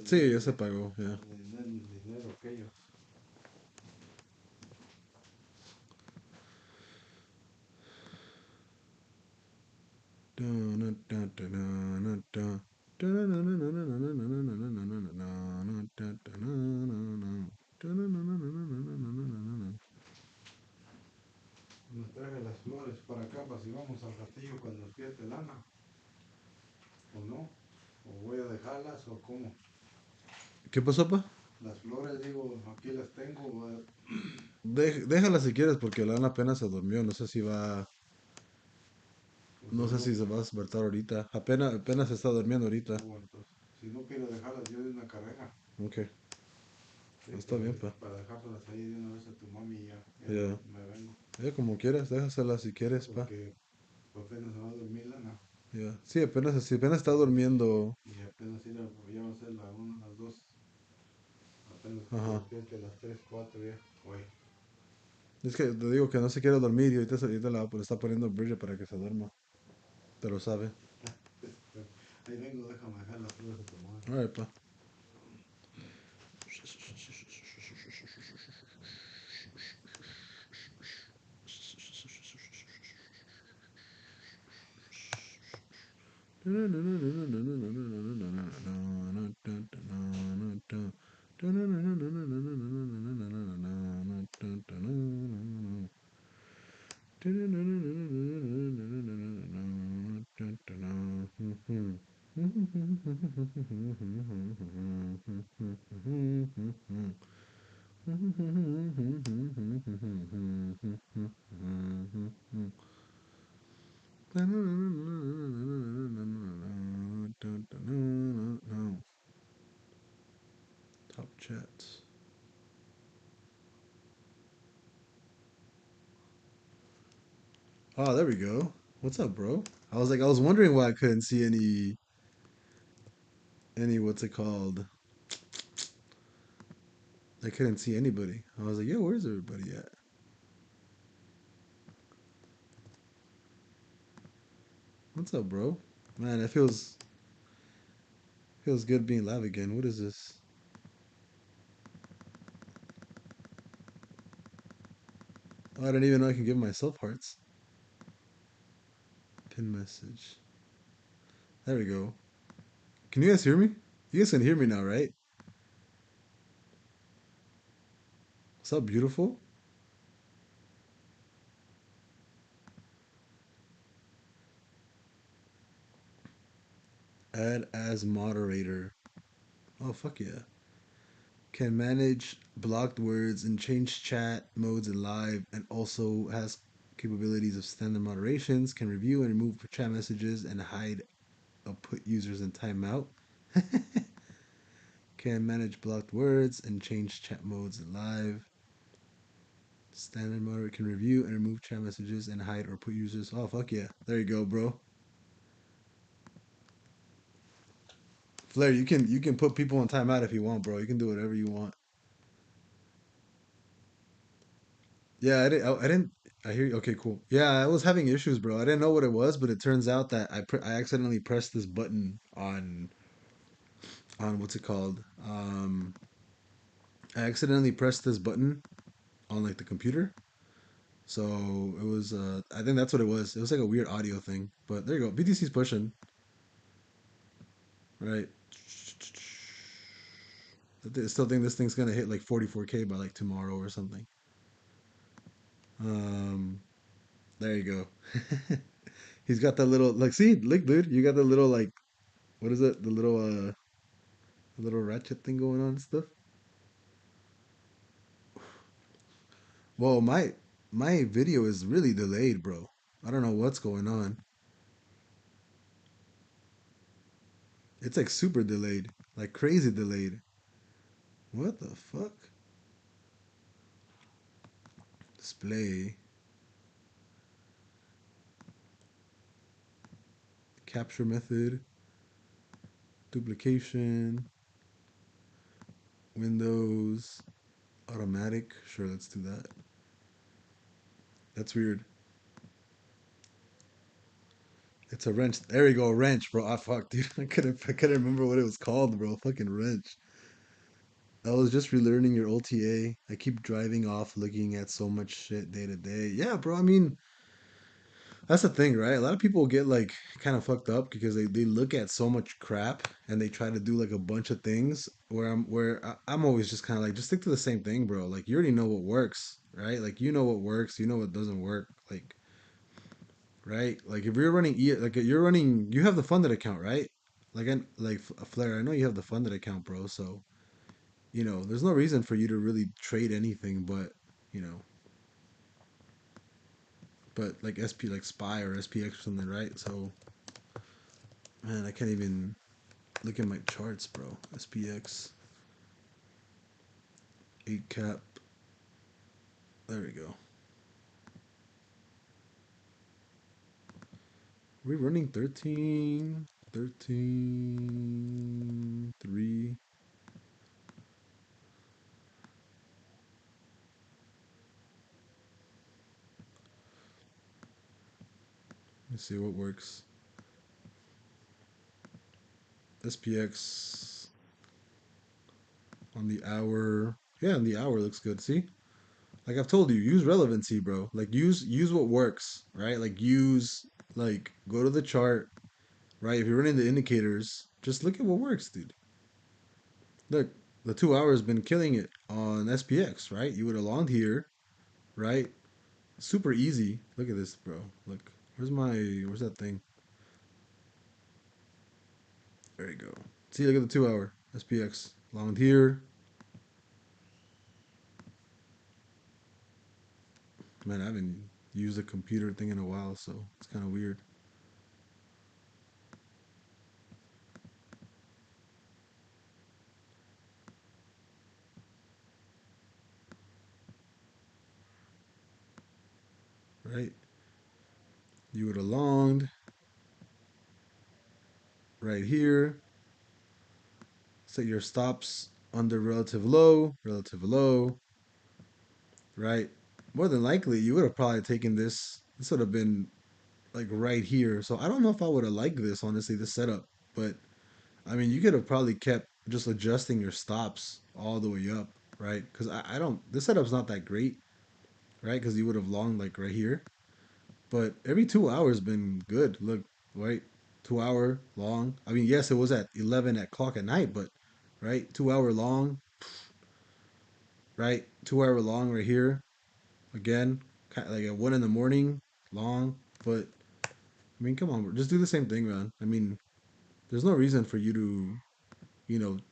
Sí, ya se pagó, ya. El dinero que ellos. Me traje las flores para acá, para si vamos al ratillo cuando despierte lana. ¿O no? ¿O voy a dejarlas o cómo? ¿Qué pasó, pa? Las flores, digo, aquí las tengo. Déjala si quieres porque la Ana apenas se durmió. No sé si va. Pues No si sé no, si se va a despertar ahorita. Apenas se está durmiendo ahorita. entonces, si no quiero dejarlas yo de una carrera, Ok, sí, está bien, pa. para dejárselas ahí de una vez a tu mami y ya Ya. me vengo. Ya, como quieras, déjasela si quieres, pa. Porque apenas se va a dormir lana. Ya. Sí, apenas está durmiendo. Y apenas ya va a ser la 1, las 2. Apenas que se Ajá. despierte a las 3 4 ya. Oye, Es que te digo que no se quiere dormir y ahorita le está poniendo Bridget para que se duerma. Te lo sabe. ahí vengo, déjame dejar las flores a tu madre. Alright, pa. Top chats. Oh, there we go. What's up, bro? I was wondering why I couldn't see what's it called? I couldn't see anybody. I was like, yo, where's everybody at? What's up, bro? Man, it feels good being live again. What is this? Oh, I didn't even know I can give myself hearts. Pin message. There we go. Can you guys hear me? You guys can hear me now, right? What's up, beautiful? Add as moderator. Oh, fuck yeah. Can manage blocked words and change chat modes in live, and also has capabilities of standard moderations, can review and remove chat messages and hide or put users in timeout. Can manage blocked words and change chat modes in live. Standard moderator can review and remove chat messages and hide or put users. Oh, fuck yeah. There you go, bro. Flair, you can put people in timeout if you want, bro. You can do whatever you want. Yeah, I didn't. I hear you. Okay, cool. Yeah, I was having issues, bro. I didn't know what it was, but it turns out that I accidentally pressed this button on what's it called? I accidentally pressed this button on like the computer. So it was. I think that's what it was. It was like a weird audio thing. But there you go. BTC's pushing. Right. I still think this thing's gonna hit like 44K by like tomorrow or something. Um, there you go. He's got that little like see, look, dude, you got the little like what is it? The little ratchet thing going on and stuff. Well, my video is really delayed, bro. I don't know what's going on. It's like super delayed, like crazy delayed. What the fuck? Display, capture method, duplication, Windows, automatic. Sure, let's do that. That's weird. It's a wrench. There you go, wrench, bro. I fuck, dude. I couldn't remember what it was called, bro. Fucking wrench. I was just relearning your OTA. I keep driving off looking at so much shit day to day. Yeah, bro. I mean, that's the thing, right? A lot of people get like kind of fucked up because they look at so much crap and they try to do like a bunch of things where I'm always just kind of like just stick to the same thing, bro. Like you already know what works, right? Like you know what works, you know what doesn't work. Like right? Like if you're running like you're running you have the funded account, right? Like Flair, I know you have the funded account, bro. So, there's no reason for you to really trade anything you know, but like SP like SPY or SPX or something, right? So, man, I can't even look at my charts, bro. SPX 8 cap. There we go. We're running 13, 13, 3. Let's see what works. SPX on the hour. Yeah, on the hour looks good. See? Like I've told you, use relevancy, bro. Like use what works, right? Like go to the chart, right? If you're running the indicators, just look at what works, dude. Look, the 2 hours been killing it on SPX, right? You would have longed here, right? Super easy. Look at this, bro. Look, where's that thing? There you go. See, look at the 2 hour SPX longed here. Man, I haven't used a computer thing in a while, so it's kind of weird, right? You would have longed right here. Set your stops under relative low, right? More than likely, you would have probably taken this. This would have been like right here. So I don't know if I would have liked this, honestly, this setup. But I mean, you could have probably kept just adjusting your stops all the way up, right? Because I don't, this setup's not that great, right? Because you would have longed like right here. But every 2 hours been good. Look, right? 2 hour long. I mean, yes, it was at 11 at clock at night, but right? 2 hour long, right? 2 hour long right here. Again, kind of like at 1 in the morning, long. But I mean, come on, just do the same thing, man. I mean, there's no reason for you to,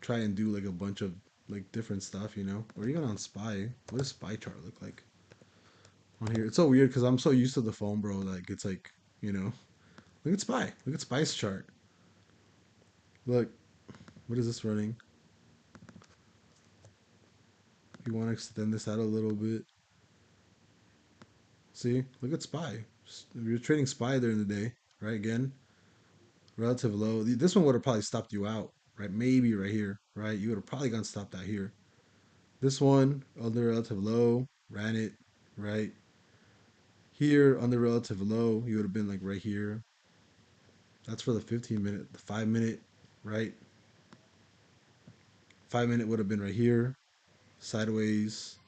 try and do like a bunch of like different stuff, or even on Spy. What does Spy chart look like on here? It's so weird because I'm so used to the phone, bro. Like it's like, you know, look at Spy. Look at Spy's chart. Look, what is this running? If you want to extend this out a little bit, see, look at Spy. If you're trading Spy during the day, right? Again, relative low. This one would have probably stopped you out, right? Maybe right here, right? You would have probably gone stopped out here. This one under relative low, ran it, right? Here under relative low, you would have been like right here. That's for the 15 minute, the 5 minute, right? 5 minute would have been right here, sideways.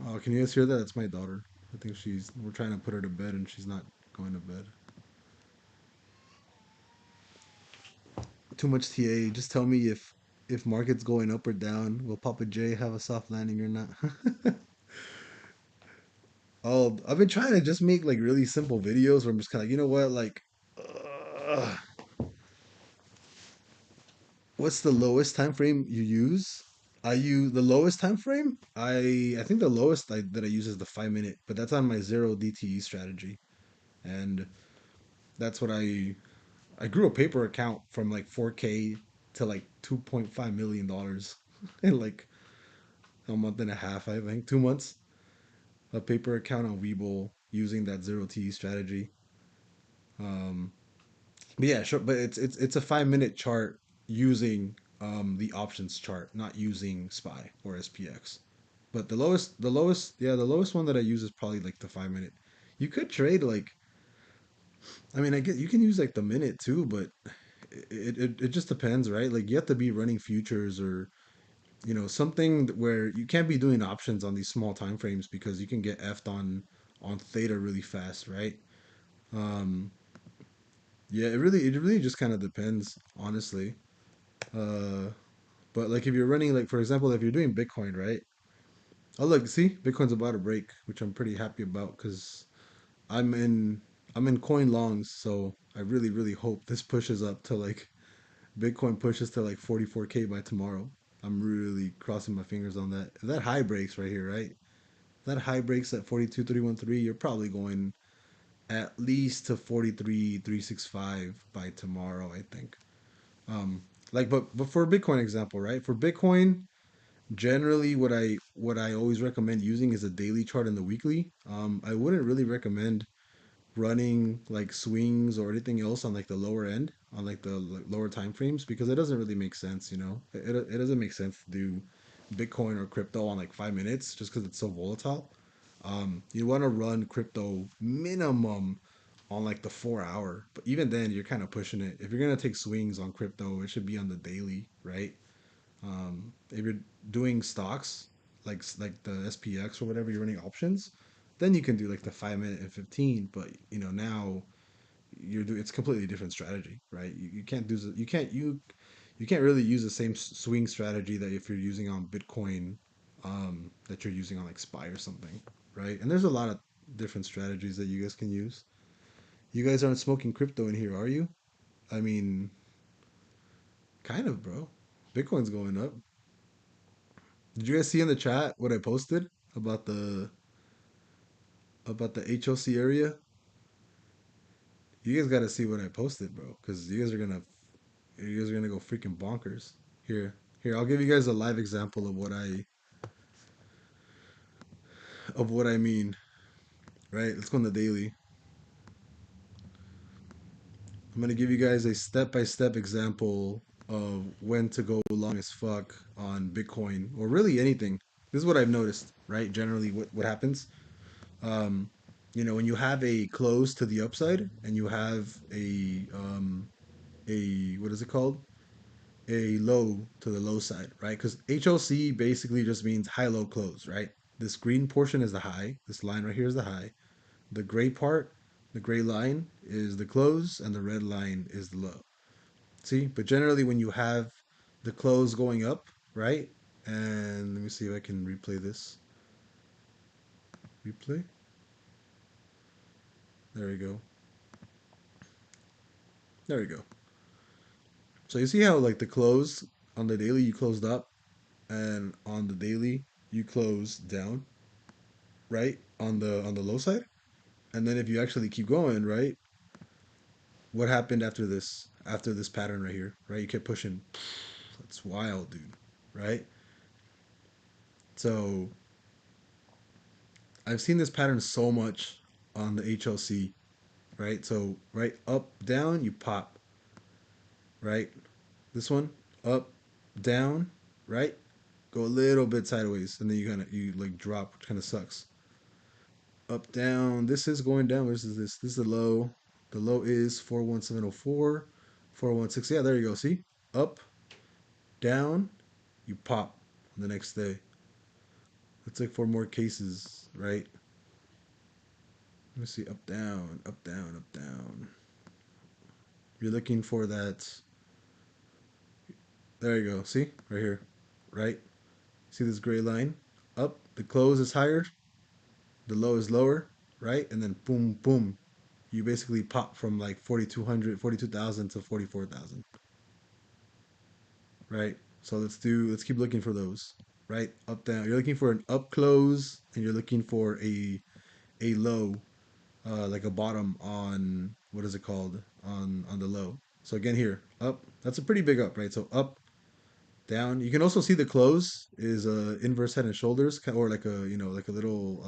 Oh, can you guys hear that? That's my daughter. I think we're trying to put her to bed and she's not going to bed. Too much TA. Just tell me if market's going up or down. Will Papa J have a soft landing or not? Oh, I've been trying to just make like really simple videos where I'm just kind of like, you know what, like, uh, what's the lowest time frame you use? I use the lowest time frame. I think the lowest that I use is the 5 minute, but that's on my zero DTE strategy, and that's what I grew a paper account from like 4K to like $2.5 million in like a month and a half. I think 2 months. A paper account on Webull using that zero TE strategy. Um, But yeah, sure. But it's a 5 minute chart using the options chart, not using SPY or SPX. But the lowest one that I use is probably like the 5 minute. You could trade like I mean, I get you can use like the minute too, but it just depends, right? Like you have to be running futures or something where you can't be doing options on these small time frames because you can get effed on theta really fast, right? Um, yeah, it really just kind of depends, honestly. Uh, but like if you're running like for example, if you're doing Bitcoin, right? Oh look, see, Bitcoin's about to break, which I'm pretty happy about because I'm in I'm in coin longs, so I really hope this pushes up to like Bitcoin pushes to like 44K by tomorrow. I'm really crossing my fingers on that. If that high breaks right here, right? If that high breaks at 42,313, you're probably going at least to 43,365 by tomorrow, I think. Um like but for Bitcoin example, right? For Bitcoin, generally what I always recommend using is a daily chart and the weekly. I wouldn't really recommend running like swings or anything else on like the lower end on like the lower time frames because it doesn't really make sense, it doesn't make sense to do Bitcoin or crypto on like 5 minutes just because it's so volatile. You want to run crypto minimum on like the 4 hour, but even then you're kind of pushing it. If you're going to take swings on crypto, it should be on the daily, right? If you're doing stocks like the SPX or whatever, you're running options, then you can do like the 5 minute and 15. But now you're doing it's completely different strategy, right? You can't do you can't really use the same swing strategy that if you're using on Bitcoin, that you're using on like SPY or something, right? And there's a lot of different strategies that you guys can use. You guys aren't smoking crypto in here, are you? I mean, kind of, bro. Bitcoin's going up. Did you guys see in the chat what I posted about the HOC area? You guys got to see what I posted, bro, because you guys are gonna go freaking bonkers. Here, I'll give you guys a live example of what I mean. Right? Let's go on the daily. I'm gonna give you guys a step-by-step example of when to go long as fuck on Bitcoin or really anything. This is what I've noticed, right? Generally, what happens? Um, when you have a close to the upside and you have a what is it called? A low to the low side, right? Because HOC basically just means high low close, right? This green portion is the high. This line right here is the high. The gray part, the gray line is the close, and the red line is the low. See, but generally when you have the close going up, right? And let me see if I can replay this. Replay. There we go. There we go. So you see how like the close on the daily you closed up, and on the daily you close down, right? On the low side. And then if you actually keep going, right? What happened after this pattern right here, right? You kept pushing. That's wild, dude. Right? So I've seen this pattern so much on the HLC, right? So right up, down, you pop, right? This one, up, down, right? Go a little bit sideways, and then you like drop, which kind of sucks. Up, down. This is going down. This is this. This is the low. The low is 41704, 416. Yeah, there you go. See, up, down, you pop the next day. Let's like four more cases, right? Let me see. Up, down, up, down, up, down. You're looking for that. There you go. See, right here, right? See this gray line? Up. The close is higher. The low is lower, right? And then boom, boom. You basically pop from like 4,200, 42,000 to 44,000, right? So let's keep looking for those, right? Up, down. You're looking for an up close, and you're looking for a low, like a bottom on what is it called on the low. So again here, up. That's a pretty big up, right? So up, down. You can also see the close is inverse head and shoulders, or like a like a little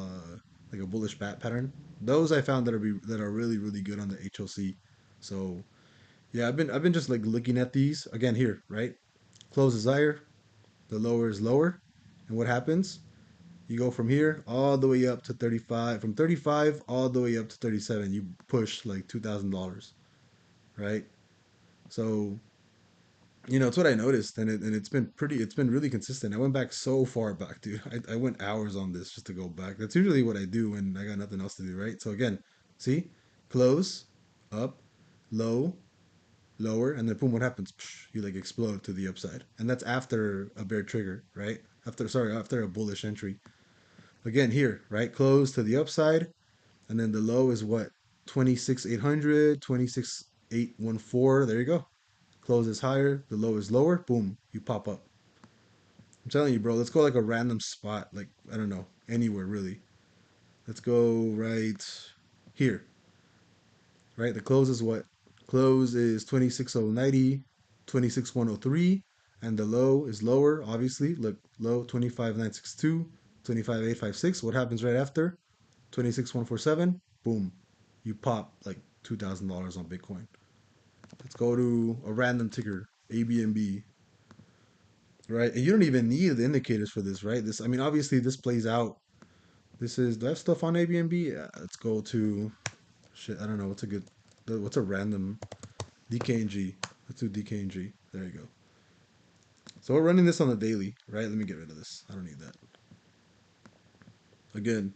like a bullish bat pattern. Those I found that are really good on the HOC. So yeah, I've been just like looking at these again here, right? Close is higher, the lower is lower, and what happens? You go from here all the way up to 35. From 35 all the way up to 37. You push like $2,000, right? So it's what I noticed, and it's been really consistent. I went back so far back, dude. I went hours on this just to go back. That's usually what I do when I got nothing else to do, right? So again, see, close, up, low, lower, and then boom, what happens? Psh, you like explode to the upside, and that's after a bear trigger, right? After a bullish entry. Again, here, right? Close to the upside, and then the low is what? 26,800, 26,814. There you go. Close is higher, the low is lower. Boom, you pop up. I'm telling you, bro. Let's go like a random spot, like I don't know, anywhere really. Let's go right here. Right, the close is what? Close is 26,090, 26,103, and the low is lower. Obviously, look, low 25,962, 25,856. What happens right after? 26,147. Boom, you pop like $2,000 on Bitcoin. Let's go to a random ticker, ABNB. Right? And you don't even need the indicators for this, right? I mean, obviously, this plays out. Do I have stuff on Airbnb? Yeah, let's go to, shit, I don't know. What's a random DKNG? Let's do DKNG. There you go. So we're running this on the daily, right? Let me get rid of this. I don't need that. Again,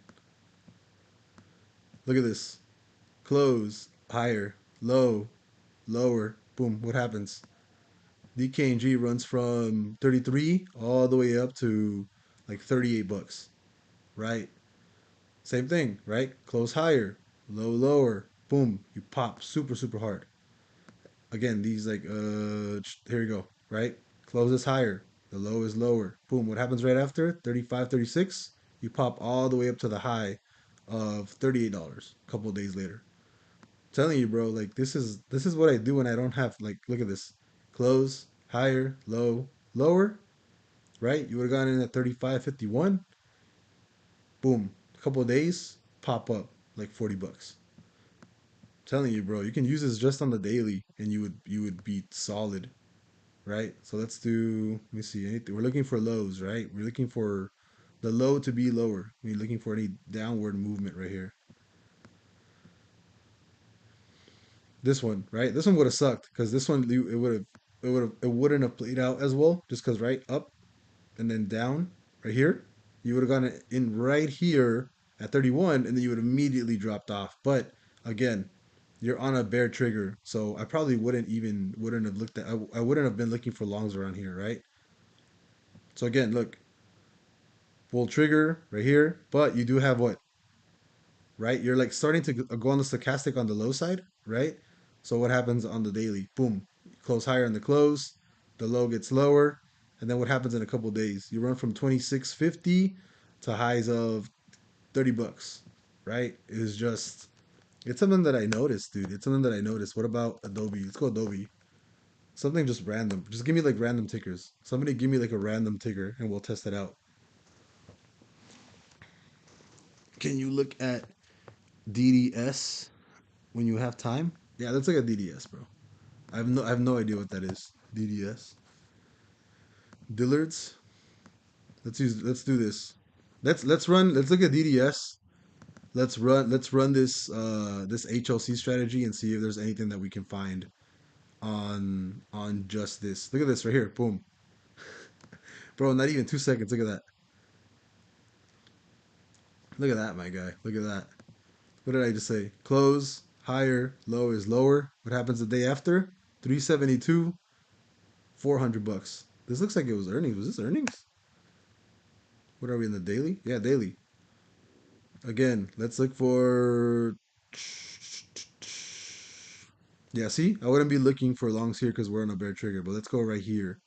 look at this. Close, higher, low, lower. Boom. What happens? DKNG runs from 33 all the way up to like $38, right? Same thing, right? Close higher, low lower, boom, you pop super super hard. Again, these like here you go, right? Close is higher, the low is lower. Boom, what happens right after? 35, 36. You pop all the way up to the high of $38 a couple of days later. I'm telling you, bro, like this is what I do when I don't have like look at this. Close, higher, low, lower, right? You would have gone in at 35.51. Boom, a couple of days, pop up like $40. Telling you, bro, you can use this just on the daily, and you would be solid, right? So let's do. Let me see. Anything, we're looking for lows, right? We're looking for the low to be lower. We're looking for any downward movement right here. This one, right? This one would have sucked because this one it wouldn't have played out as well just because right up and then down right here. You would have gone in right here at 31, and then you would immediately dropped off. But again, you're on a bear trigger, so I probably wouldn't have looked at. I wouldn't have been looking for longs around here, right? So again, look, bull trigger right here, but you do have what, right? You're like starting to go on the stochastic on the low side, right? So what happens on the daily? Boom, close higher in the close, the low gets lower, and then what happens in a couple days? You run from 26.50 to highs of $30, right? It's something that I noticed, dude. It's something that I noticed. What about Adobe? Let's go Adobe. Something just random. Just give me like random tickers. Somebody give me like a random ticker and we'll test it out. Can you look at DDS when you have time? Yeah, that's like a DDS, bro. I have no idea what that is. DDS. Dillards. Let's do this. Let's look at DDS. Let's run this HLC strategy and see if there's anything that we can find on just this. Look at this right here. Boom. Bro, not even 2 seconds. Look at that. Look at that, my guy. Look at that. What did I just say? Close, higher, low is lower. What happens the day after? 372, $400. This looks like it was earnings. Was this earnings? What are we in the daily? Yeah, daily. Again, let's look for. Yeah, see? I wouldn't be looking for longs here because we're on a bear trigger, but let's go right here.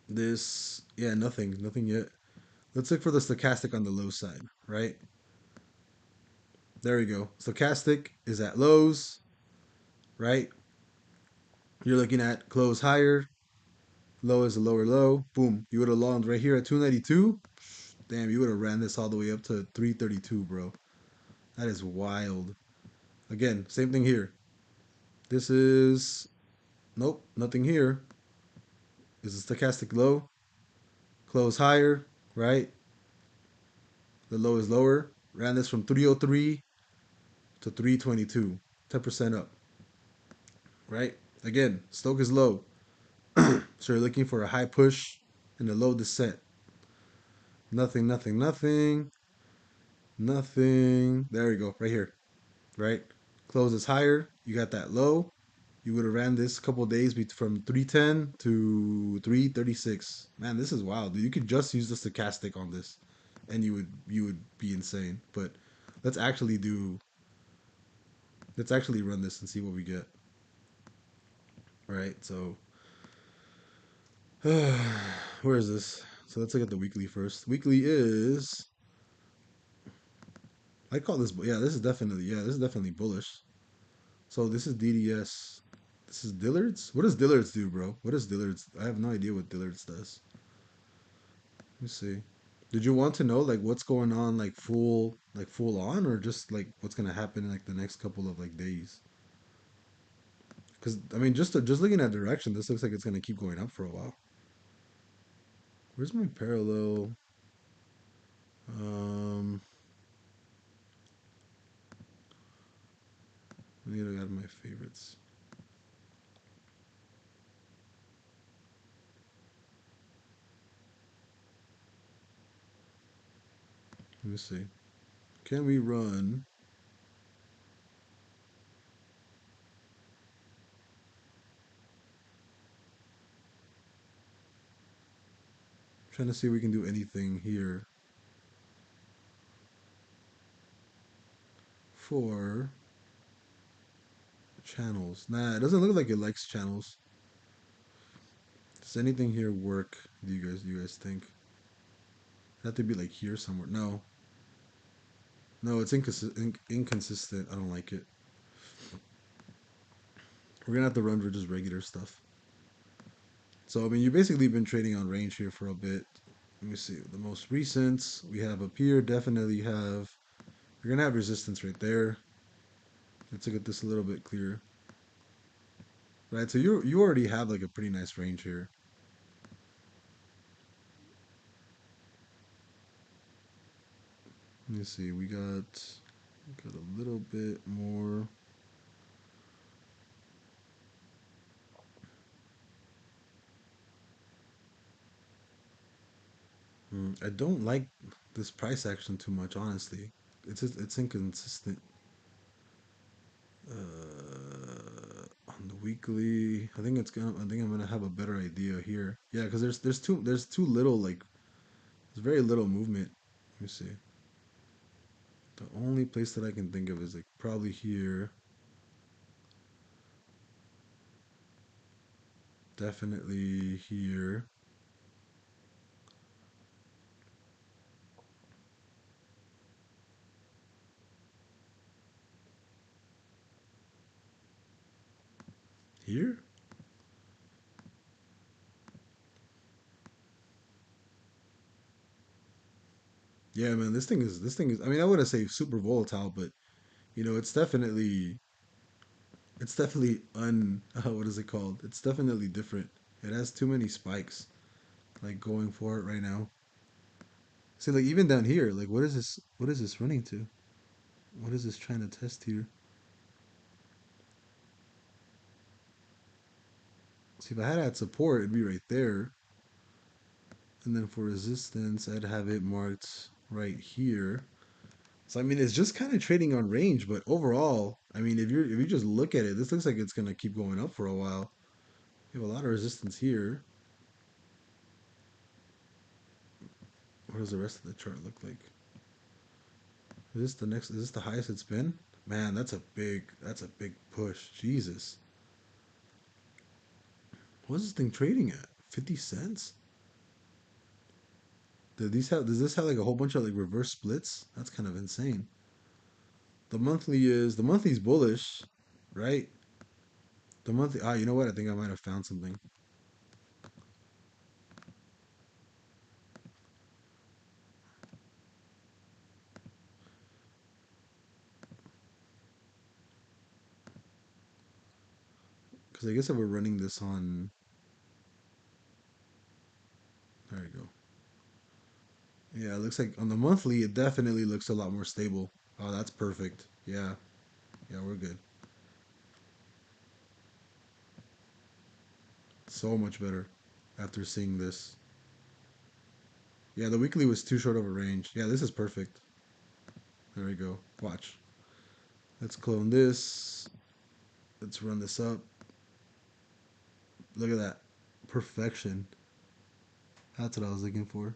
Yeah, nothing yet. Let's look for the stochastic on the low side, right? There we go. Stochastic is at lows, right? You're looking at close higher, low is a lower low. Boom. You would have longed right here at 292. Damn, you would have ran this all the way up to 332, bro. That is wild. Again, same thing here. This is nope, nothing here. This is stochastic low, close higher, right? The low is lower. Ran this from 303 to 322, 10% up, right? Again, Stoke is low. So you're looking for a high push and a low descent. Nothing, nothing, nothing, nothing. There we go, right here, right? Closes higher. You got that low. You would have ran this a couple days from 310 to 336. Man, this is wild. You could just use the stochastic on this, and you would be insane. But let's actually do let's actually run this and see what we get. All right, so where is this? So let's look at the weekly first. Weekly is I call this this is definitely bullish. So this is DDS. This is Dillard's. What does Dillard's do, bro? What does Dillard's? I have no idea what Dillard's does. Let me see. Did you want to know like what's going on like full on or just like what's gonna happen in like the next couple of like days? Because I mean just looking at direction, this looks like it's gonna keep going up for a while. Where's my parallel? Um, I need to go to my favorites. Let me see. Can we run? I'm trying to see if we can do anything here for channels. Nah, it doesn't look like it likes channels. Does anything here work? Do you guys think? It have to be like here somewhere. No, no, it's inconsistent. I don't like it. We're gonna have to run for just regular stuff. So I mean, you basically been trading on range here for a bit. Let me see. The most recent we have up here definitely have. You're gonna have resistance right there. Let's look at this a little bit clearer. Right, so you already have like a pretty nice range here. Let me see. We got a little bit more. I don't like this price action too much, honestly. It's inconsistent. On the weekly, I think I'm gonna have a better idea here. Yeah, because there's too little like there's very little movement. Let me see. The only place that I can think of is like probably here. Definitely here. Here? Yeah, man. This thing is. I mean, I wouldn't say super volatile, but it's definitely what is it called? It's definitely different. It has too many spikes like going for it right now. See, like even down here, like what is this? What is this running to? What is this trying to test here? See, if I had support, it'd be right there, and then for resistance, I'd have it marked right here. So I mean, it's just kind of trading on range, but overall, I mean, if you just look at it, this looks like it's gonna keep going up for a while. You have a lot of resistance here. What does the rest of the chart look like? Is this the highest it's been? Man, that's a big push. Jesus. What's this thing trading at? 50 cents? Does this have like a whole bunch of like reverse splits? That's kind of insane. The monthly's bullish, right? You know what? I think I might have found something. Because I guess if we're running this on, there you go. Yeah, it looks like on the monthly, it definitely looks a lot more stable. Oh, that's perfect. Yeah, yeah, we're good. So much better after seeing this. Yeah, the weekly was too short of a range. Yeah, this is perfect. There we go. Watch. Let's clone this. Let's run this up. Look at that. Perfection. That's what I was looking for.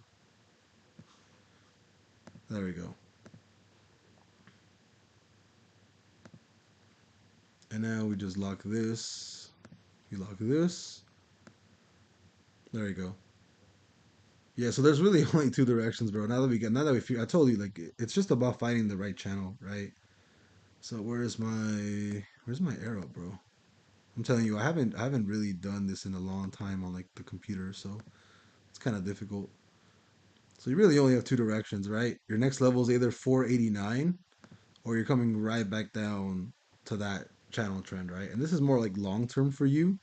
There we go. And now we just lock this. We lock this. There we go. Yeah, so there's really only two directions, bro. Now that we figure, I told you, like, it's just about finding the right channel, right? So where's my arrow, bro? I'm telling you, I haven't really done this in a long time on like the computer, so it's kind of difficult. So you really only have two directions, right? Your next level is either 489 or you're coming right back down to that channel trend, right? And this is more like long term for you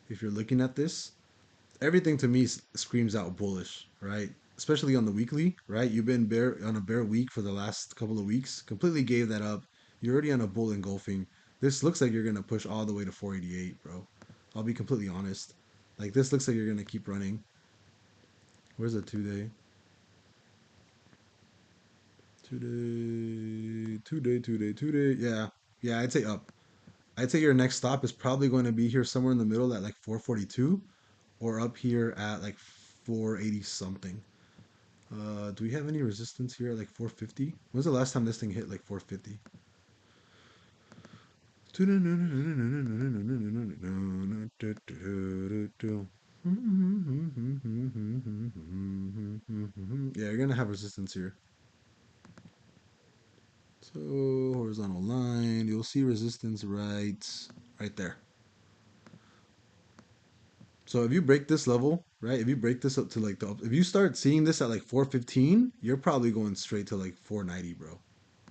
if you're looking at this. Everything to me screams out bullish, right? Especially on the weekly, right? You've been bear on a bear week for the last couple of weeks. Completely gave that up. You're already on a bull engulfing. This looks like you're gonna push all the way to 488, bro. I'll be completely honest. Like this looks like you're gonna keep running. Where's the 2 day? 2 day, 2 day, 2 day, 2 day. Yeah, yeah. I'd say up. I'd say your next stop is probably going to be here somewhere in the middle at like 442, or up here at like 480 something. Do we have any resistance here at like 450? When's the last time this thing hit like 450? Yeah, you're gonna have resistance here. So horizontal line, you'll see resistance right there. So if you break this level, right? If you break this up to like if you start seeing this at like 415, you're probably going straight to like 490, bro.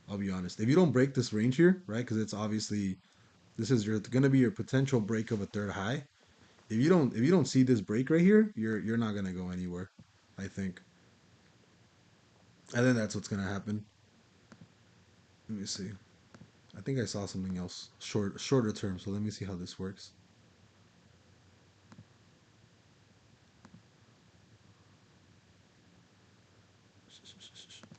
I'll be honest. If you don't break this range here, right? Because it's obviously this is your gonna be your potential break of a third high. If you don't see this break right here, you're not gonna go anywhere. I think. I think that's what's gonna happen. Let me see. I think I saw something else shorter term. So let me see how this works.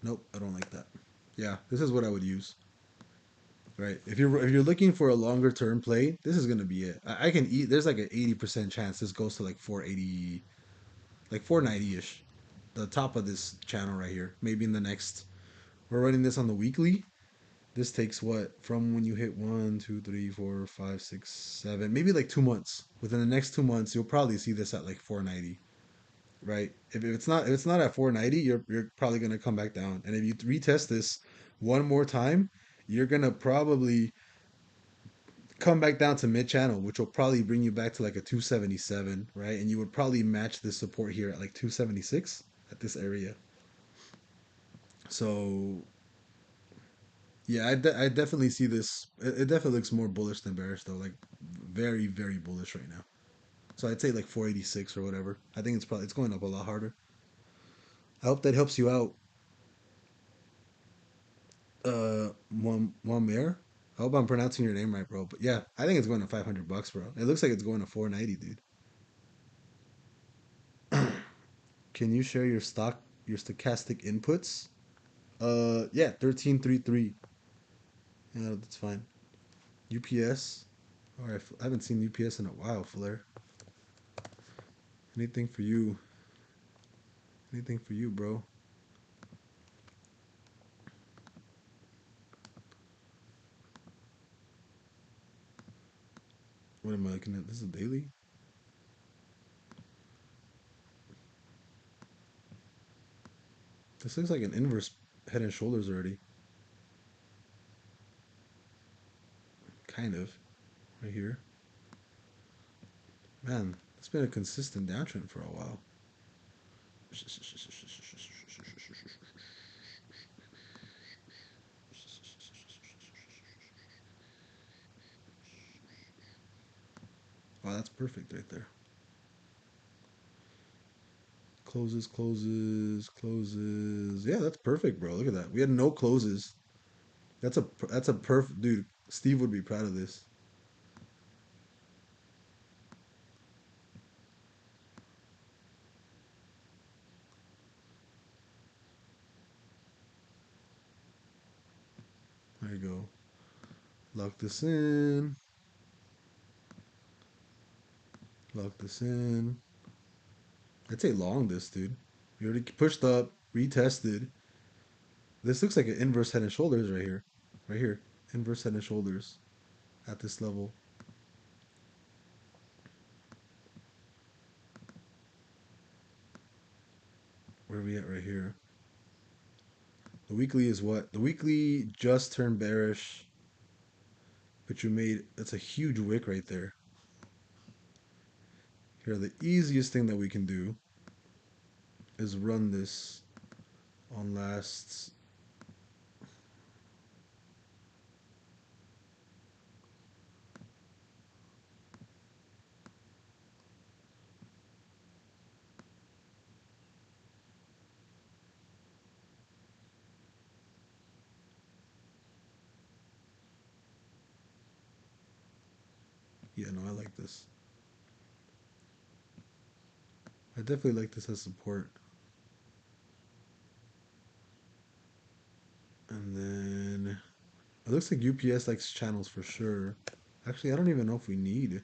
Nope, I don't like that. Yeah, this is what I would use. Right. If you're looking for a longer term play, this is gonna be it. I can eat. There's like an 80% chance this goes to like 480, like 490 ish. The top of this channel right here. Maybe in the next. We're running this on the weekly. This takes what from when you hit 1, 2, 3, 4, 5, 6, 7, maybe like 2 months. Within the next 2 months, you'll probably see this at like 490, right? If it's not at 490, you're probably gonna come back down. And if you retest this one more time, you're gonna probably come back down to mid channel, which will probably bring you back to like a 277, right? And you would probably match this support here at like 276 at this area. So yeah, I definitely see this. It definitely looks more bullish than bearish though. Like very very bullish right now. So I'd say like 486 or whatever. I think it's going up a lot harder. I hope that helps you out. One I hope I'm pronouncing your name right, bro. But yeah, I think it's going to $500, bro. It looks like it's going to 490, dude. Can you share your stochastic inputs? Yeah, 1333. Yeah, that's fine. UPS. All right, I haven't seen UPS in a while, Flair. Anything for you? Anything for you, bro? What am I looking at? This is daily. This looks like an inverse Head and Shoulders already. Kind of. Right here. Man, it's been a consistent downtrend for a while. Wow, that's perfect right there. Closes, closes, closes. Yeah, that's perfect, bro. Look at that. We had no closes. That's a perfect dude. Steve would be proud of this. There you go. Lock this in. Lock this in. I'd say long this, dude. We already pushed up, retested. This looks like an inverse head and shoulders right here. Right here. Inverse head and shoulders at this level. Where are we at right here? The weekly is what? The weekly just turned bearish, but you made, that's a huge wick right there. Here, the easiest thing that we can do is run this on lasts. Yeah, no, I like this. I definitely like this as support. And then it looks like UPS likes channels for sure. Actually, I don't even know if we need.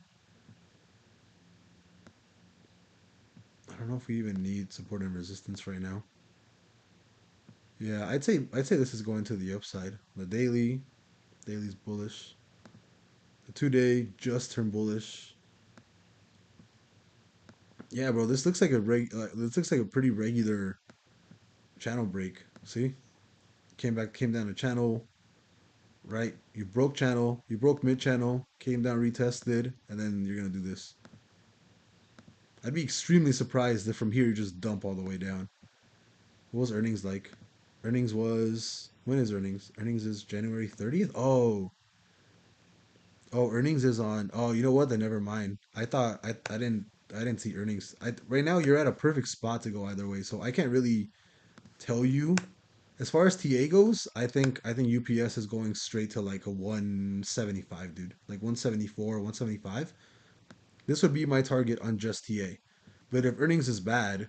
I don't know if we even need support and resistance right now. Yeah, I'd say this is going to the upside. The daily's bullish. The 2 day just turned bullish. Yeah, bro, this looks like this looks like a pretty regular channel break. See, came down to channel, right? You broke mid channel, came down, retested, and then you're gonna do this. I'd be extremely surprised if from here you just dump all the way down. What was earnings like? Earnings was, when is earnings? Earnings is January 30th. Oh, earnings is on. Oh, you know what? Then never mind. I didn't see earnings. Right now you're at a perfect spot to go either way, so I can't really tell you. As far as TA goes, I think UPS is going straight to like a 175, dude. Like 174, 175. This would be my target on just TA. But if earnings is bad,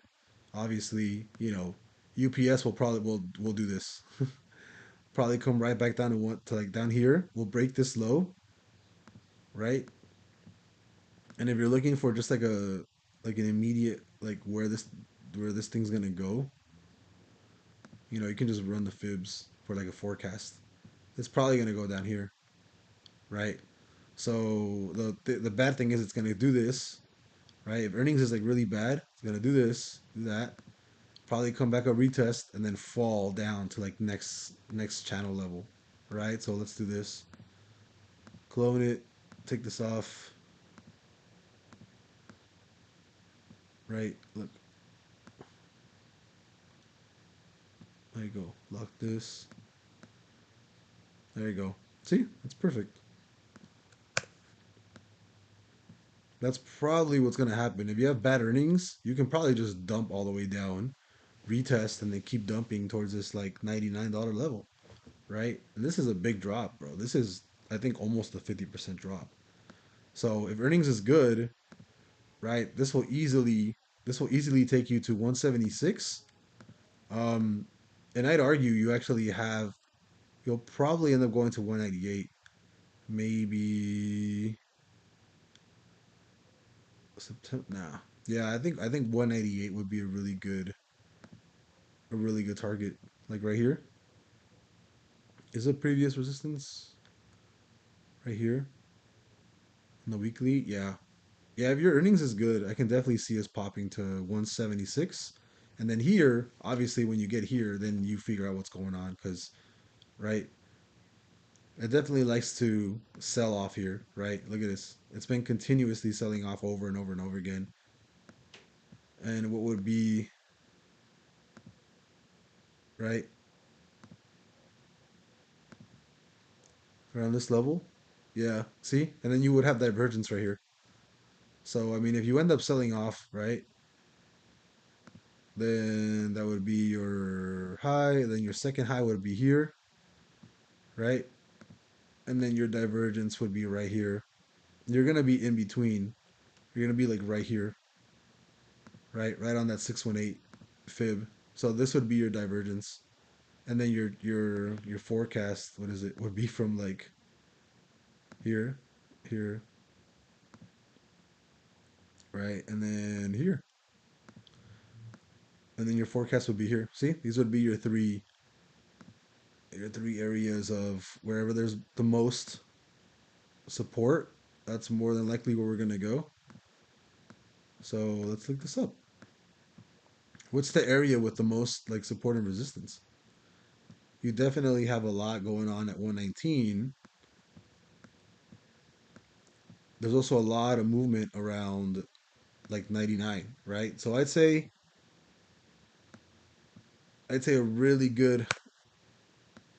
obviously, UPS will do this. Probably come right back down to like down here. We'll break this low, right? And if you're looking for just like an immediate like where this thing's gonna go, you can just run the fibs for like a forecast. It's probably gonna go down here, right? So the bad thing is it's gonna do this, right? If earnings is like really bad, it's gonna do this, do that, probably come back up, retest, and then fall down to like next channel level, right? So let's do this. Clone it, take this off, right? Look, there you go. Lock this. There you go. See, that's perfect. That's probably what's gonna happen. If you have bad earnings, you can probably just dump all the way down, retest, and then keep dumping towards this like $99 level, right? And this is a big drop, bro. This is, I think, almost a 50% drop. So if earnings is good, right, this will easily take you to 176. Um, and I'd argue you'll probably end up going to 198, maybe September. Nah, yeah, I think 198 would be a really good target. Like right here is a previous resistance right here in the weekly. Yeah, yeah. If your earnings is good, I can definitely see us popping to 176. And then here, obviously, when you get here, then you figure out what's going on because, right, it definitely likes to sell off here, right? Look at this. It's been continuously selling off over and over and over again. And what would be, right, around this level? Yeah, see? And then you would have divergence right here. So, I mean, if you end up selling off, right, Then that would be your high. Then your second high would be here, right? And then your divergence would be right here. You're gonna be in between. You're gonna be like right here, right? Right on that 618 fib. So this would be your divergence. And then your forecast, what is it? Would be from like here, here, right? And then here. And then your forecast would be here. See? These would be your three areas of wherever there's the most support. That's more than likely where we're gonna go. So let's look this up. What's the area with the most like support and resistance? You definitely have a lot going on at 119. There's also a lot of movement around like 99, right? So I'd say a really good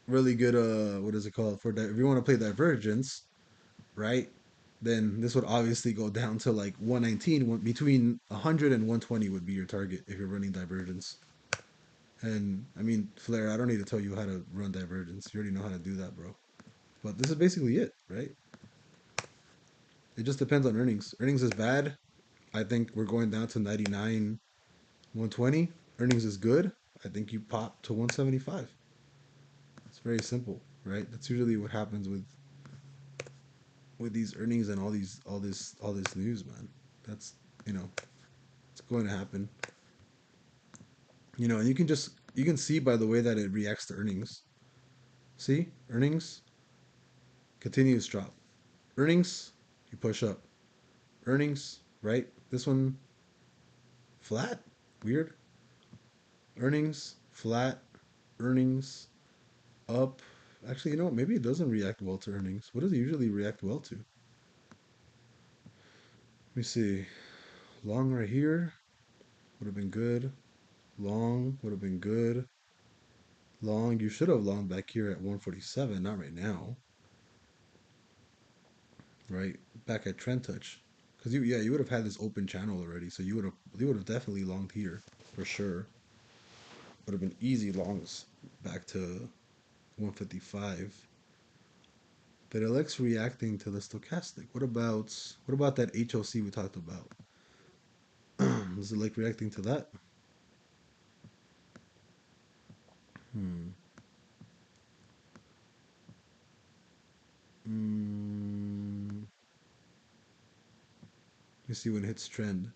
what is it called for if you want to play divergence, right? Then this would obviously go down to like 119. Between 100 and 120 would be your target if you're running divergence. And I mean, Flair, I don't need to tell you how to run divergence. You already know how to do that, bro. But this is basically it, right? It just depends on earnings. Earnings is bad. I think we're going down to 99, 120. Earnings is good. I think you pop to 175. It's very simple, right? That's usually what happens with these earnings and all this news, man. That's it's going to happen. And you can see by the way that it reacts to earnings. See, earnings continues drop. Earnings you push up. Earnings, right? This one flat, weird. Earnings flat. Earnings up. Actually, you know what? Maybe it doesn't react well to earnings. What does it usually react well to? Let me see. Long right here would have been good. Long would have been good. Long, you should have long back here at 147, not right now, right? Back at trend touch, because you would have had this open channel already, so you would have definitely longed here for sure. Would have been easy longs back to 155. But it likes reacting to the stochastic. What about that HOC we talked about? Does it like reacting to that? Hmm. Mm, you see when it hits trend.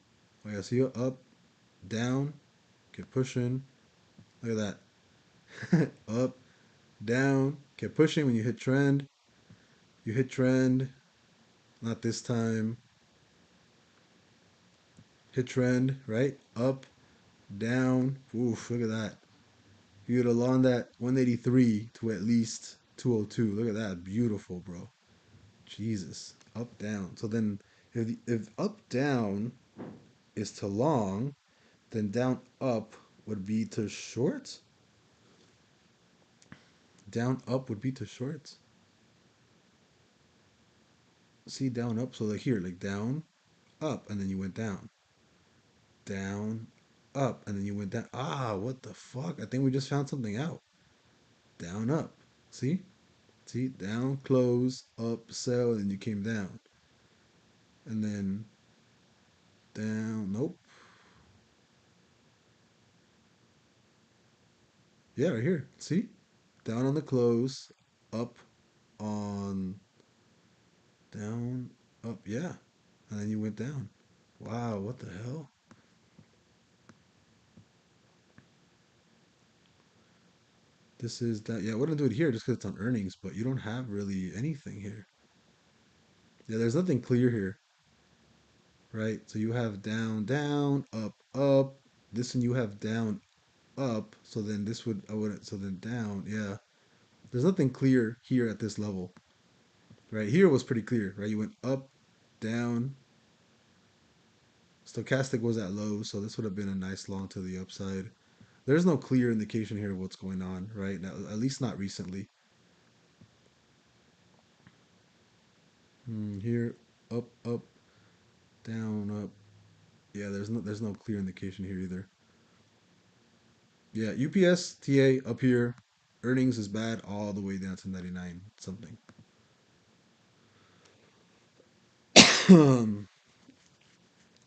Oh yeah, see up, down, keep pushing. Look at that. Up, down, keep pushing when you hit trend. You hit trend, not this time. Hit trend, right? Up, down. Oof, look at that. You'd have long that 183 to at least 202. Look at that. Beautiful, bro. Jesus. Up, down. So then if up, down is to long, then down, up would be to short. Down, up would be to short. See, down, up. So like here, like down, up, and then you went down. Down, up, and then you went down. Ah, what the fuck? I think we just found something out. Down, up. See? See? Down, close, up, sell, and you came down. And then down, nope. Yeah, right here. See? Down on the close, up on, down, up, yeah. And then you went down. Wow, what the hell? This is that. Yeah, I wouldn't do it here just because it's on earnings, but you don't have really anything here. Yeah, there's nothing clear here, right? So you have down, down, up, up. This one you have down, up. So then this would, I would, so then down, yeah. There's nothing clear here at this level, right? Here was pretty clear, right? You went up, down. Stochastic was at low, so this would have been a nice long to the upside. There's no clear indication here of what's going on, right? Now, at least not recently. Here, up, up, down, up. Yeah, there's no clear indication here either. Yeah, UPS TA up here. Earnings is bad all the way down to 99 something.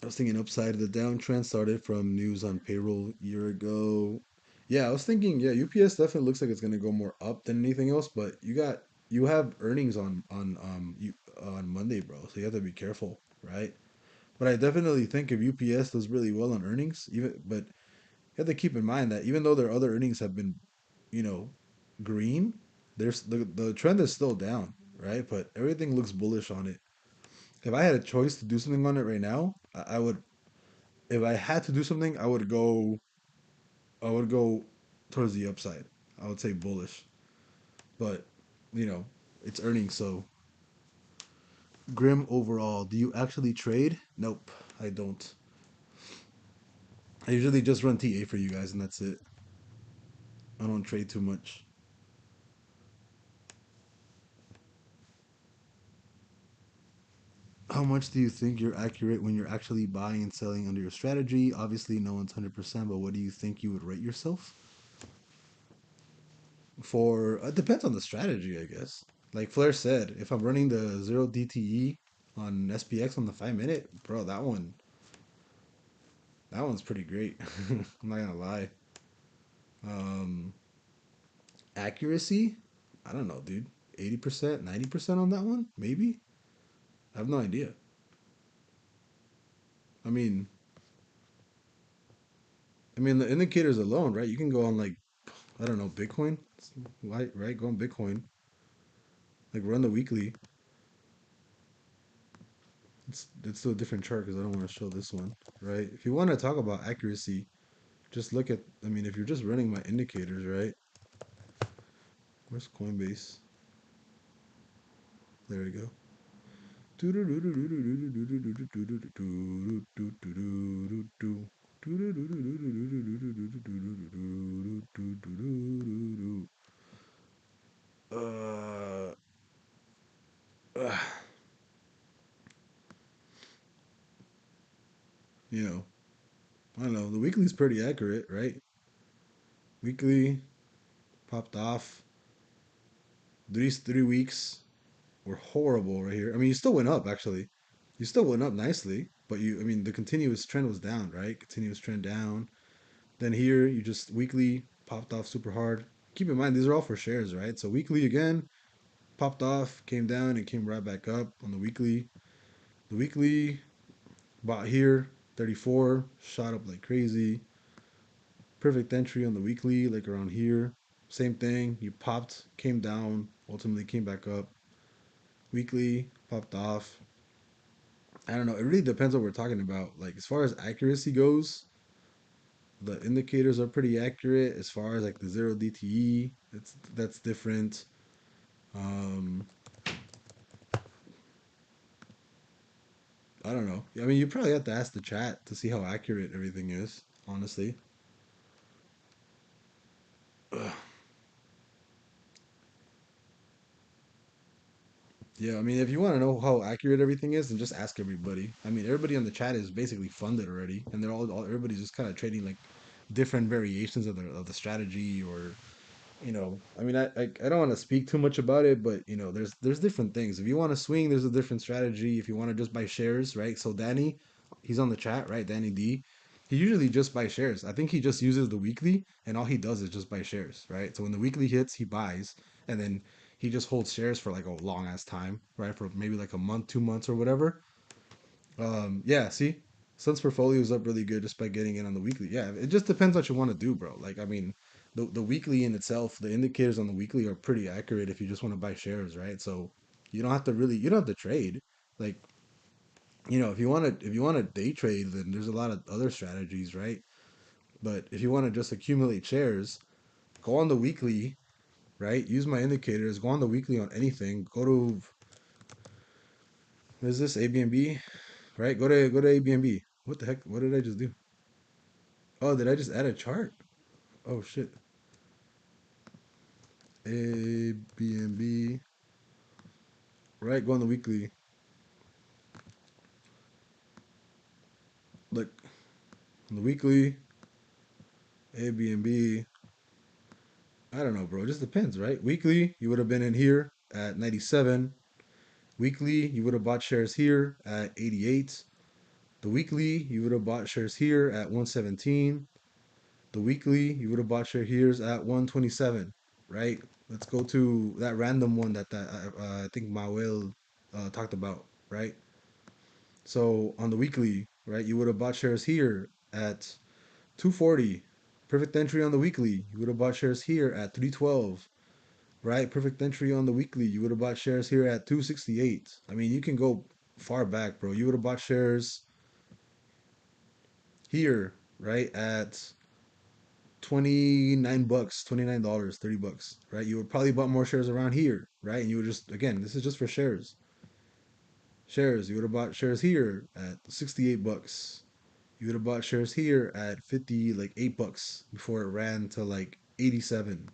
I was thinking upside of the downtrend started from news on payroll a year ago. Yeah, I was thinking, yeah, UPS definitely looks like it's gonna go more up than anything else, but you have earnings on Monday, bro. So you have to be careful, right? But I definitely think if UPS does really well on earnings, even but you have to keep in mind that even though their other earnings have been, you know, green, there's the trend is still down, right? But everything looks bullish on it. If I had a choice to do something on it right now, I would. If I had to do something, I would go towards the upside. I would say bullish, but you know, it's earnings, so grim overall. Do you actually trade? Nope, I don't. I usually just run TA for you guys, and that's it. I don't trade too much. How much do you think you're accurate when you're actually buying and selling under your strategy? Obviously, no one's 100%, but what do you think you would rate yourself? For it depends on the strategy, I guess. Like Flair said, if I'm running the zero DTE on SPX on the 5 minute, bro, that one's pretty great. I'm not gonna lie. Um, Accuracy, I don't know, dude. 80%, 90% on that one, maybe. I have no idea. I mean, the indicators alone, right? You can go on like I don't know, Bitcoin, right? Go on Bitcoin, like run the weekly. It's still a different chart because I don't want to show this one, right? If you want to talk about accuracy, just look at. If you're just running my indicators, right? Where's Coinbase? There we go. Uh, uh, you know, I don't know. The weekly's pretty accurate, right? Weekly popped off. These 3 weeks were horrible right here. You still went up actually. You still went up nicely, but the continuous trend was down, right? Continuous trend down. Then here, you just weekly popped off super hard. Keep in mind, these are all for shares, right? So weekly again popped off, came down, and came right back up on the weekly. The weekly bought here, 34, shot up like crazy. Perfect entry on the weekly, like around here. Same thing, you popped, came down, ultimately came back up. Weekly popped off. I don't know. It really depends what we're talking about. Like as far as accuracy goes, the indicators are pretty accurate. As far as like the zero DTE, that's different. Um, I don't know. You probably have to ask the chat to see how accurate everything is. Honestly, Ugh. Yeah. If you want to know how accurate everything is, then just ask everybody. Everybody on the chat is basically funded already, and everybody's just kind of trading like different variations of the strategy or I don't want to speak too much about it, but there's different things. If you want to swing, there's a different strategy. If you want to just buy shares, right? So Danny, he's on the chat, right? Danny D. He usually just buys shares. I think he just uses the weekly, and all he does is just buy shares, right? So when the weekly hits, he buys, and then he just holds shares for like a long ass time, right? For maybe like a month, 2 months, or whatever. Yeah, see, Sun's portfolio is up really good just by getting in on the weekly. Yeah, it just depends what you want to do, bro. The weekly in itself, the indicators on the weekly are pretty accurate if you just want to buy shares, right? So you don't have to trade. Like, if you want to day trade, then there's a lot of other strategies, right? But if you want to just accumulate shares, go on the weekly, right? Use my indicators, go on the weekly on anything. Go to what is this? ABNB, right? Go to ABNB. What the heck? What did I just do? Oh, did I just add a chart? Oh shit. A B and B. Right, go on the weekly. Look on the weekly. Airbnb. I don't know, bro. It just depends, right? Weekly, you would have been in here at 97. Weekly, you would have bought shares here at 88. The weekly, you would have bought shares here at 117. The weekly, you would have bought shares here at 127, right? Let's go to that random one that I think Mawel talked about, right? So on the weekly, right, you would have bought shares here at 240. Perfect entry on the weekly. You would have bought shares here at 312, right? Perfect entry on the weekly. You would have bought shares here at 268. I mean, you can go far back, bro. You would have bought shares here, right, at 29 bucks, $29, $30, right? You would probably bought more shares around here, right? And you would just, again, this is just for shares. Shares, you would have bought shares here at 68 bucks. You would have bought shares here at 50, like $8 before it ran to like 87,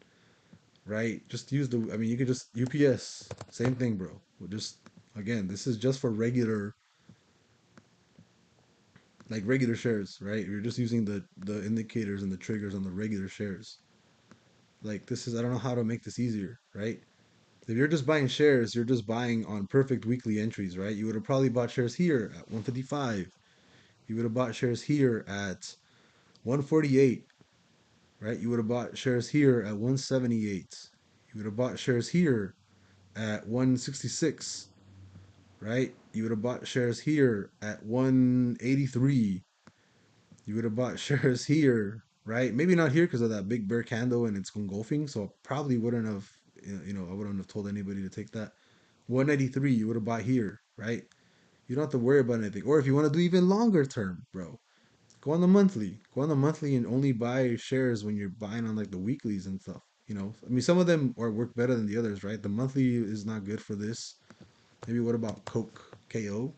right? Just use the, I mean, you could just UPS, same thing, bro. We'll just, again, this is just for regular, like regular shares, right? You're just using the indicators and the triggers on the regular shares. Like this is, I don't know how to make this easier, right? If you're just buying shares, you're just buying on perfect weekly entries, right? You would have probably bought shares here at 155. You would have bought shares here at 148, right? You would have bought shares here at 178. You would have bought shares here at 166, right? You would have bought shares here at 183. You would have bought shares here, right? Maybe not here because of that big bear candle and it's engulfing. So I probably wouldn't have, I wouldn't have told anybody to take that. 193, you would have bought here, right? You don't have to worry about anything. Or if you want to do even longer term, bro, go on the monthly. Go on the monthly and only buy shares when you're buying on like the weeklies and stuff. I mean, some of them are work better than the others, right? The monthly is not good for this. Maybe what about Coke KO?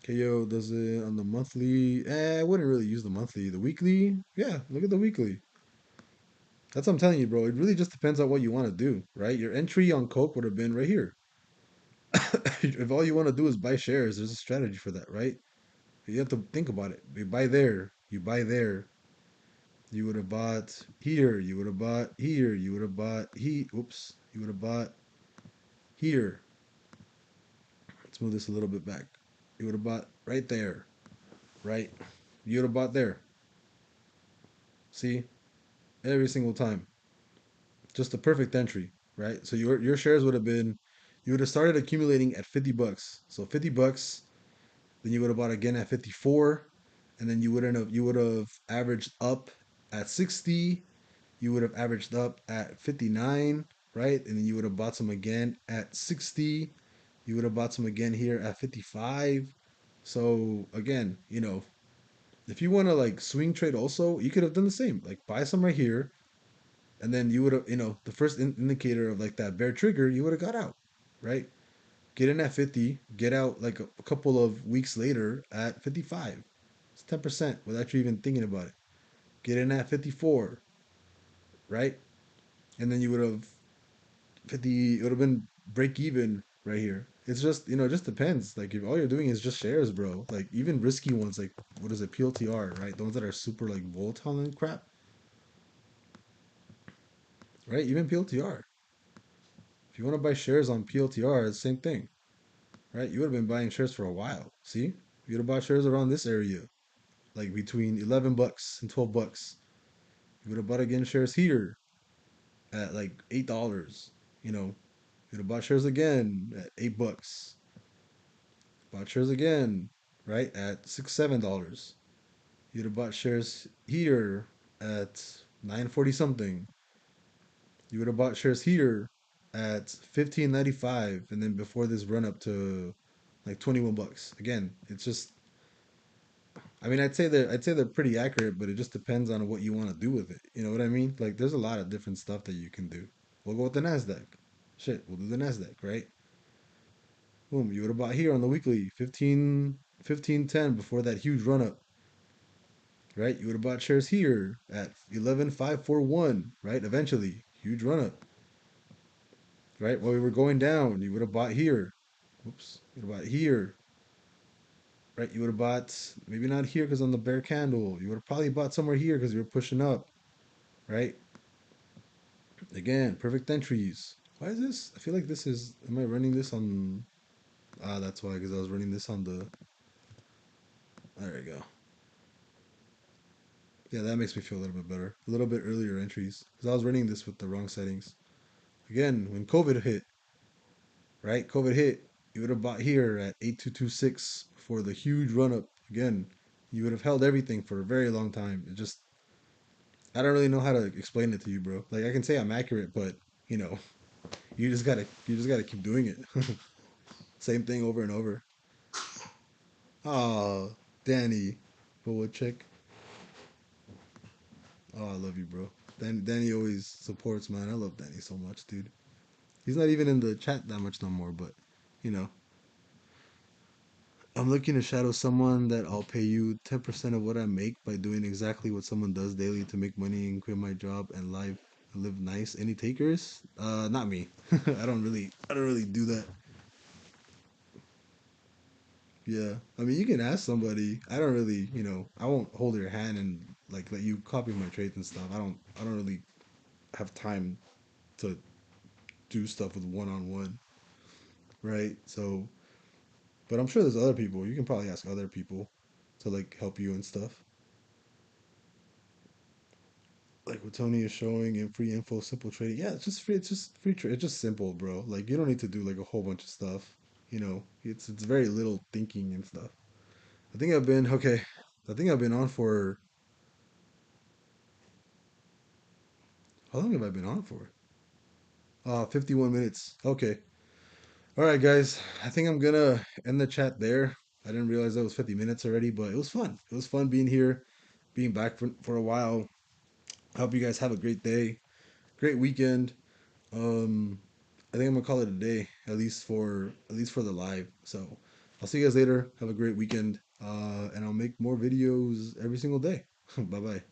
KO does it on the monthly. I wouldn't really use the monthly. The weekly, yeah, look at the weekly. That's what I'm telling you, bro. It really just depends on what you want to do, right? Your entry on Coke would have been right here. If all you want to do is buy shares, there's a strategy for that, right? You have to think about it. You buy there, you buy there. You would have bought here, you would have bought here, you would have bought oops, you would have bought here. Let's move this a little bit back. You would have bought right there, right? You would have bought there. See? Every single time. Just a perfect entry, right? So your shares would have been, you would have started accumulating at $50. So $50, then you would have bought again at 54, and then you would have averaged up at 60, you would have averaged up at 59, right? And then you would have bought some again at 60, you would have bought some again here at 55. So again, if you want to like swing trade also, you could have done the same. Like buy some right here, and then you would have, the first indicator of like that bear trigger, you would have got out, right? Get in at 50, get out like a couple of weeks later at 55. It's 10% without you even thinking about it. Get in at 54, right? And then you would have 50, it would have been break even right here. It's just, it just depends. Like if all you're doing is just shares, bro, like even risky ones, like what is it, PLTR, right? The ones that are super like volatile and crap, right? Even PLTR. If you want to buy shares on PLTR, it's the same thing, right? You would have been buying shares for a while. See? You would have bought shares around this area, like between $11 and $12. You would have bought again shares here at like $8. You know, you would have bought shares again at $8. Bought shares again, right, at $6, $7. You'd have bought shares here at 940 something. You would have bought shares here at 15.95, and then before this run up to like $21. Again, it's just, I mean, I'd say they're pretty accurate, but it just depends on what you want to do with it. You know what I mean? Like there's a lot of different stuff that you can do. We'll go with the Nasdaq. Shit, we'll do the Nasdaq, right? Boom, you would have bought here on the weekly 15.10 before that huge run up, right? You would have bought shares here at 11.541, right? Eventually, huge run up, right? While we were going down, you would have bought here. Whoops, you would have bought here right? You would have bought maybe not here because on the bear candle. You would have probably bought somewhere here because you were pushing up, right? Again, perfect entries. Why is this? I feel like this is. Am I running this on? Ah, that's why, because I was running this on the. There we go. Yeah, that makes me feel a little bit better. A little bit earlier entries because I was running this with the wrong settings. Again, when COVID hit, right? COVID hit. You would have bought here at 8226 for the huge run up. Again, you would have held everything for a very long time. It just I don't really know how to explain it to you, bro. Like I can say I'm accurate, but you know, you just gotta keep doing it. Same thing over and over. Oh, Danny, check. Oh, I love you, bro. Danny always supports, man. I love Danny so much, dude. He's not even in the chat that much no more, but you know, I'm looking to shadow someone that I'll pay you 10% of what I make by doing exactly what someone does daily to make money and quit my job and live nice. Any takers? Not me. I don't really do that. Yeah. I mean, you can ask somebody. I don't really, I won't hold your hand and like let you copy my trades and stuff. I don't really have time to do stuff with one on one, right? So, but I'm sure there's other people. You can probably ask other people to like help you and stuff. Like what Tony is showing in free info, simple trading. Yeah, it's just free. It's just free trade. It's just simple, bro. Like you don't need to do like a whole bunch of stuff. It's very little thinking and stuff. I think I've been okay. I think I've been on for how long have I been on for? 51 minutes. Okay. All right, guys. I think I'm gonna end the chat there. I didn't realize that was 50 minutes already, but it was fun. It was fun being here, being back for a while. I hope you guys have a great day, great weekend. Um, I think I'm gonna call it a day, at least for the live. So I'll see you guys later. Have a great weekend. And I'll make more videos every single day. Bye bye.